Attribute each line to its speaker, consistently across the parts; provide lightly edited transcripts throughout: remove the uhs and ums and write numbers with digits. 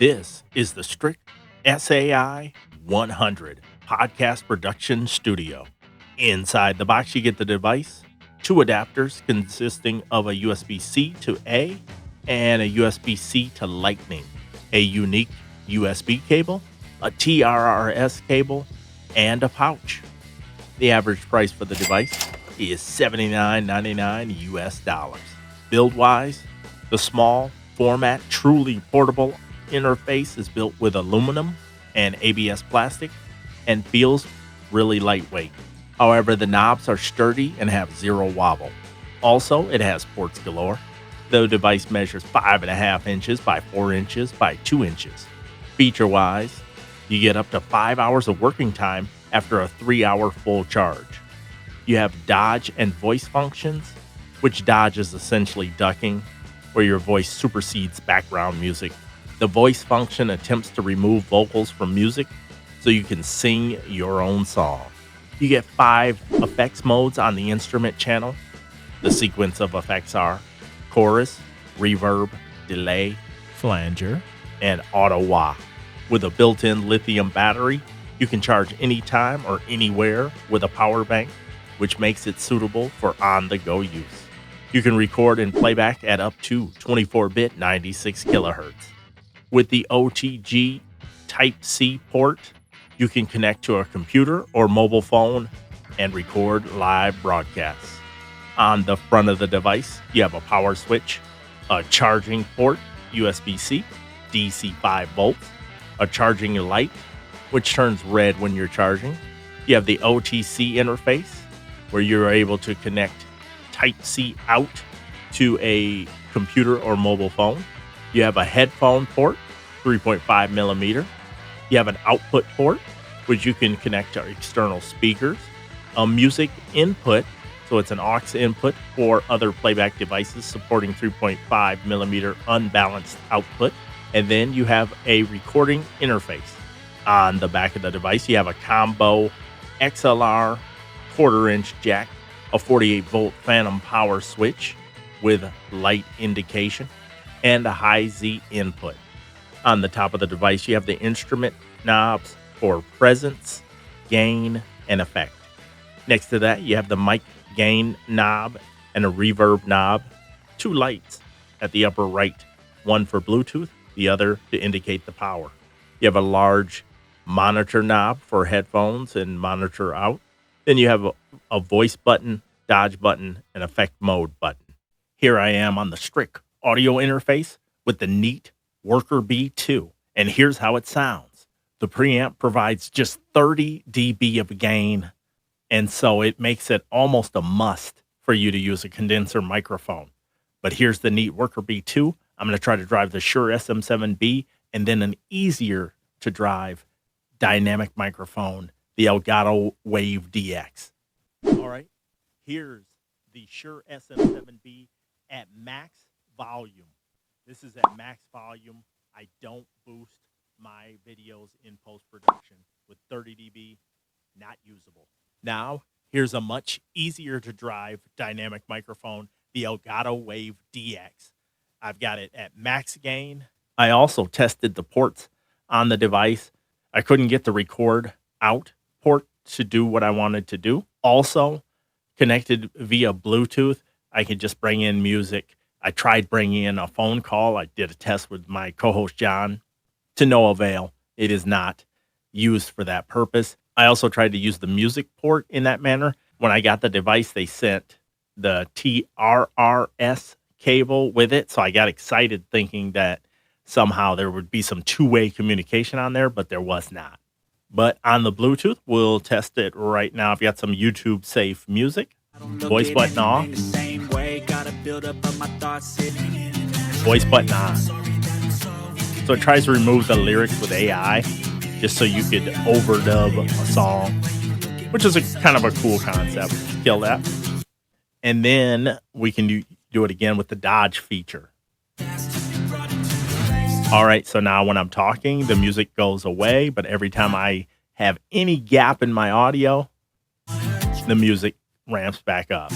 Speaker 1: This is the Strich SAI 100 podcast production studio. Inside the box, you get the device, two adapters consisting of a USB-C to A and a USB-C to Lightning, a unique USB cable, a TRRS cable, and a pouch. The average price for the device is $79.99 US. Build-wise, the small format, truly portable interface is built with aluminum and ABS plastic and feels really lightweight. However, the knobs are sturdy and have zero wobble. Also, it has ports galore. The device measures 5.5 inches by 4 inches by 2 inches. Feature-wise, you get up to 5 hours of working time after a 3-hour full charge. You have dodge and voice functions, which dodge is essentially ducking, where your voice supersedes background music. The voice function attempts to remove vocals from music so you can sing your own song. You get 5 effects modes on the instrument channel. The sequence of effects are chorus, reverb, delay,
Speaker 2: flanger,
Speaker 1: and auto wah. With a built-in lithium battery, you can charge anytime or anywhere with a power bank, which makes it suitable for on-the-go use. You can record and playback at up to 24-bit 96 kilohertz. With the OTG Type-C port, you can connect to a computer or mobile phone and record live broadcasts. On the front of the device, you have a power switch, a charging port, USB-C, DC 5 volts, a charging light, which turns red when you're charging. You have the OTC interface, where you're able to connect Type-C out to a computer or mobile phone. You have a headphone port, 3.5 millimeter. You have an output port, which you can connect to external speakers. A music input, so it's an aux input for other playback devices supporting 3.5 millimeter unbalanced output. And then you have a recording interface. On the back of the device, you have a combo XLR 1/4-inch jack, a 48-volt phantom power switch with light indication, and a high Z input. On the top of the device, you have the instrument knobs for presence, gain, and effect. Next to that, you have the mic gain knob and a reverb knob, 2 lights at the upper right, one for Bluetooth, the other to indicate the power. You have a large monitor knob for headphones and monitor out. Then you have a voice button, dodge button, and effect mode button. Here I am on the Strich audio interface with the neat Worker B2, and here's how it sounds. The preamp provides just 30 dB of gain, and so it makes it almost a must for you to use a condenser microphone. But here's the neat Worker B2. I'm going to try to drive the Shure SM7B and then an easier to drive dynamic microphone, the Elgato Wave DX. All right, here's the Shure SM7B at max volume. This is at max volume. I don't boost my videos in post-production with 30 dB, not usable. Now, here's a much easier to drive dynamic microphone, the Elgato Wave DX. I've got it at max gain. I also tested the ports on the device. I couldn't get the record out port to do what I wanted to do. Also, connected via Bluetooth, I could just bring in music. I tried bringing in a phone call. I did a test with my co-host John, to no avail. It is not used for that purpose. I also tried to use the music port in that manner. When I got the device, they sent the TRRS cable with it, so I got excited thinking that somehow there would be some two-way communication on there, but there was not. But on the Bluetooth, we'll test it right now. I've got some YouTube safe music. Voice button off. Voice button on. So it tries to remove the lyrics with AI, just so you could overdub a song, which is a kind of a cool concept. Kill that. And then we can do it again with the dodge feature. All right, so now when I'm talking, the music goes away, but every time I have any gap in my audio, the music ramps back up.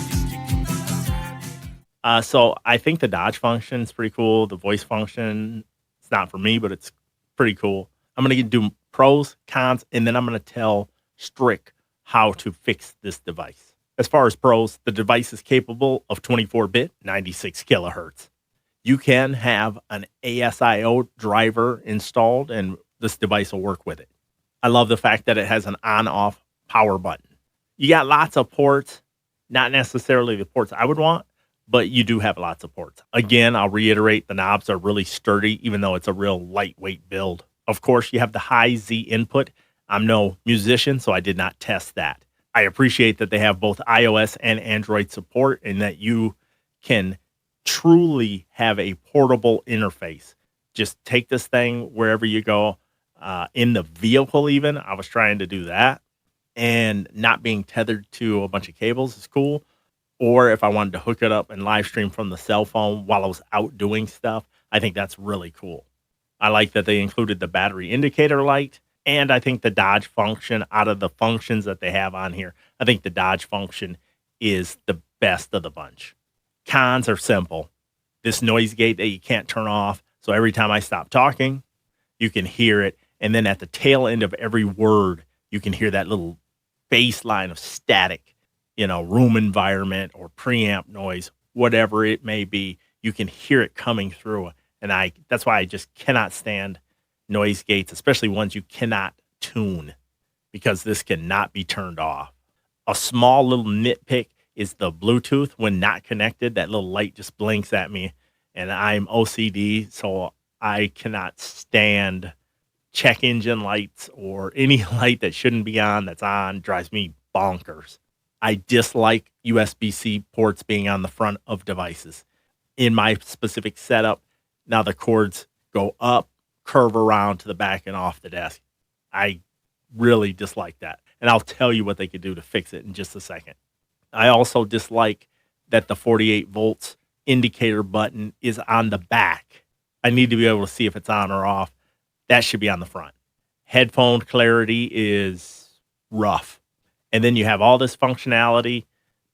Speaker 1: So I think the dodge function is pretty cool. The voice function, it's not for me, but it's pretty cool. I'm going to do pros, cons, and then I'm going to tell Strich how to fix this device. As far as pros, the device is capable of 24-bit, 96 kilohertz. You can have an ASIO driver installed, and this device will work with it. I love the fact that it has an on-off power button. You got lots of ports, not necessarily the ports I would want, but you do have lots of ports. Again, I'll reiterate, the knobs are really sturdy, even though it's a real lightweight build. Of course, you have the high Z input. I'm no musician, so I did not test that. I appreciate that they have both iOS and Android support and that you can truly have a portable interface. Just take this thing wherever you go, in the vehicle even. I was trying to do that, and not being tethered to a bunch of cables is cool. Or if I wanted to hook it up and live stream from the cell phone while I was out doing stuff, I think that's really cool. I like that they included the battery indicator light, and I think the dodge function, out of the functions that they have on here, I think the dodge function is the best of the bunch. Cons are simple. This noise gate that you can't turn off, so every time I stop talking, you can hear it, and then at the tail end of every word, you can hear that little bass line of static, room environment or preamp noise, whatever it may be. You can hear it coming through, and that's why I just cannot stand noise gates, especially ones you cannot tune, because this cannot be turned off. A small little nitpick is the Bluetooth. When not connected, that little light just blinks at me, and I'm OCD, so I cannot stand check engine lights or any light that shouldn't be on that's on. Drives me bonkers. I dislike USB-C ports being on the front of devices. In my specific setup, now the cords go up, curve around to the back and off the desk. I really dislike that. And I'll tell you what they could do to fix it in just a second. I also dislike that the 48 volts indicator button is on the back. I need to be able to see if it's on or off. That should be on the front. Headphone clarity is rough. And then you have all this functionality,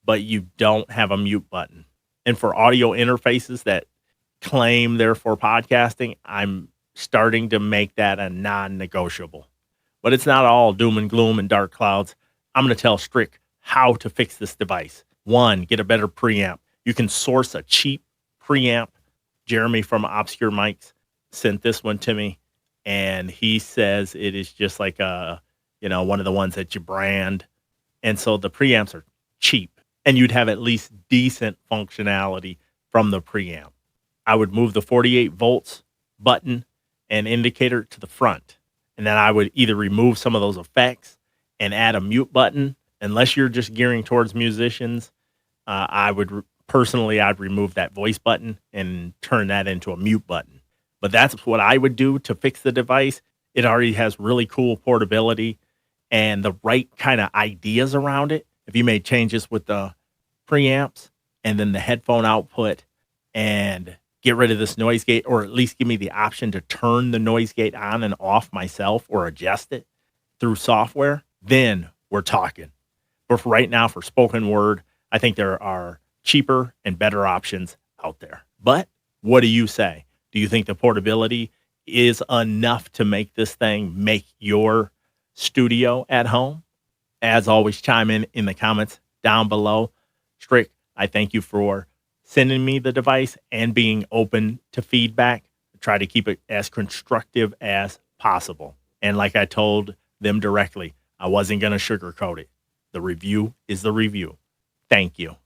Speaker 1: but you don't have a mute button. And for audio interfaces that claim they're for podcasting, I'm starting to make that a non-negotiable. But it's not all doom and gloom and dark clouds. I'm going to tell Strich how to fix this device. 1, get a better preamp. You can source a cheap preamp. Jeremy from Obscure Mics sent this one to me, and he says it is just like one of the ones that you brand. And so the preamps are cheap, and you'd have at least decent functionality from the preamp. I would move the 48 volts button and indicator to the front, and then I would either remove some of those effects and add a mute button. Unless you're just gearing towards musicians, I'd remove that voice button and turn that into a mute button. But that's what I would do to fix the device. It already has really cool portability and the right kind of ideas around it. If you made changes with the preamps and then the headphone output and get rid of this noise gate, or at least give me the option to turn the noise gate on and off myself or adjust it through software, then we're talking. But for right now, for spoken word, I think there are cheaper and better options out there. But what do you say? Do you think the portability is enough to make this thing make your studio at home? As always, chime in the comments down below. Strich, I thank you for sending me the device and being open to feedback. Try to keep it as constructive as possible. And like I told them directly, I wasn't going to sugarcoat it. The review is the review. Thank you.